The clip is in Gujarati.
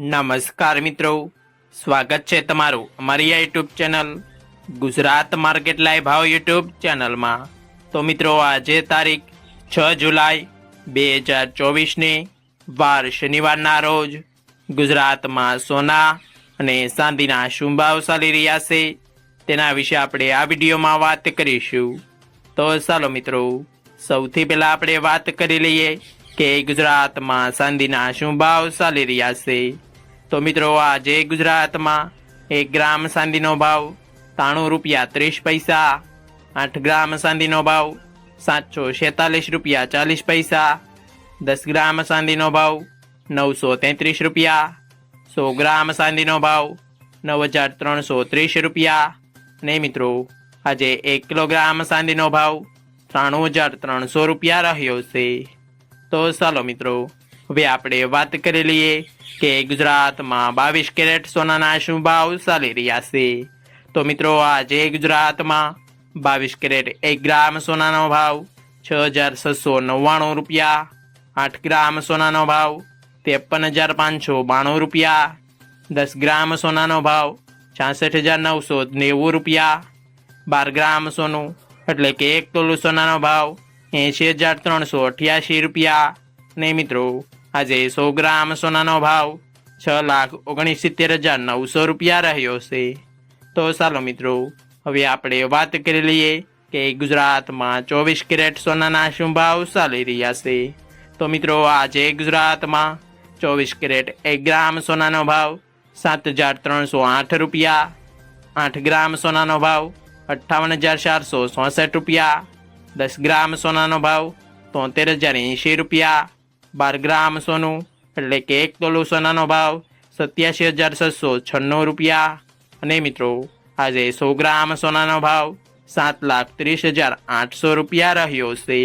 નમસ્કાર મિત્રો, સ્વાગત છે તમારું અમારી આ YouTube channel Gujarat market live ભાવ યુટ્યુબ ચેનલમાં। તો મિત્રો આજે તારીખ 6 જુલાઈ 2024ની વાર શનિવારના રોજ ગુજરાતમાં સોના અને ચાંદીના શું ભાવ ચાલી રહ્યા છે તેના વિશે આપણે આ વિડીયોમાં વાત કરીશું। તો ચાલો મિત્રો સૌથી પહેલા આપણે વાત કરી લઈએ કે ગુજરાતમાં ચાંદીના શું ભાવ ચાલી રહ્યા છે। તો મિત્રો આજે ગુજરાતમાં 1 ગ્રામ ચાંદીનો ભાવ 93 રૂપિયા 30 પૈસા, 8 ગ્રામ ચાંદીનો ભાવ 746 રૂપિયા 40 પૈસા, 10 ગ્રામ ચાંદીનો ભાવ 933 રૂપિયા, 100 ગ્રામ ચાંદીનો ભાવ 9330 રૂપિયા ને મિત્રો આજે 1 કિલોગ્રામ ચાંદીનો ભાવ 93300 રૂપિયા રહ્યો છે। તો ચાલો મિત્રો હવે આપણે વાત કરી લઈએ કે ગુજરાતમાં 22 કેરેટ સોનાના શું ભાવ ચાલી રહ્યા છે। તો મિત્રો આજે ગુજરાતમાં 22 કેરેટ 1 ગ્રામ સોનાનો ભાવ 6699 રૂપિયા, 8 ગ્રામ સોનાનો ભાવ 53592 રૂપિયા, 10 ગ્રામ સોનાનો ભાવ 66990 રૂપિયા, 12 ગ્રામ સોનું એટલે કે 1 તોલું સોનાનો ભાવ 80388 રૂપિયા ને મિત્રો આજે 100 ગ્રામ સોનાનો ભાવ 6,69,900 રૂપિયા રહ્યો છે। તો ચાલો મિત્રો હવે આપણે વાત કરી લઈએ કે ગુજરાતમાં 24 કેરેટ સોનાના શું ભાવ ચાલી રહ્યા છે। તો મિત્રો આજે ગુજરાતમાં 24 કેરેટ 1 ગ્રામ સોનાનો ભાવ 7308 રૂપિયા, 8 ગ્રામ સોનાનો ભાવ 58,466 રૂપિયા, 10 ગ્રામ સોનાનો ભાવ 73,080 રૂપિયા, 12 ગ્રામ સોનું એટલે કે 1 તોલું સોનાનો ભાવ 87,696 રૂપિયા અને મિત્રો આજે 100 ગ્રામ સોનાનો ભાવ 7,30,800 રૂપિયા રહ્યો છે।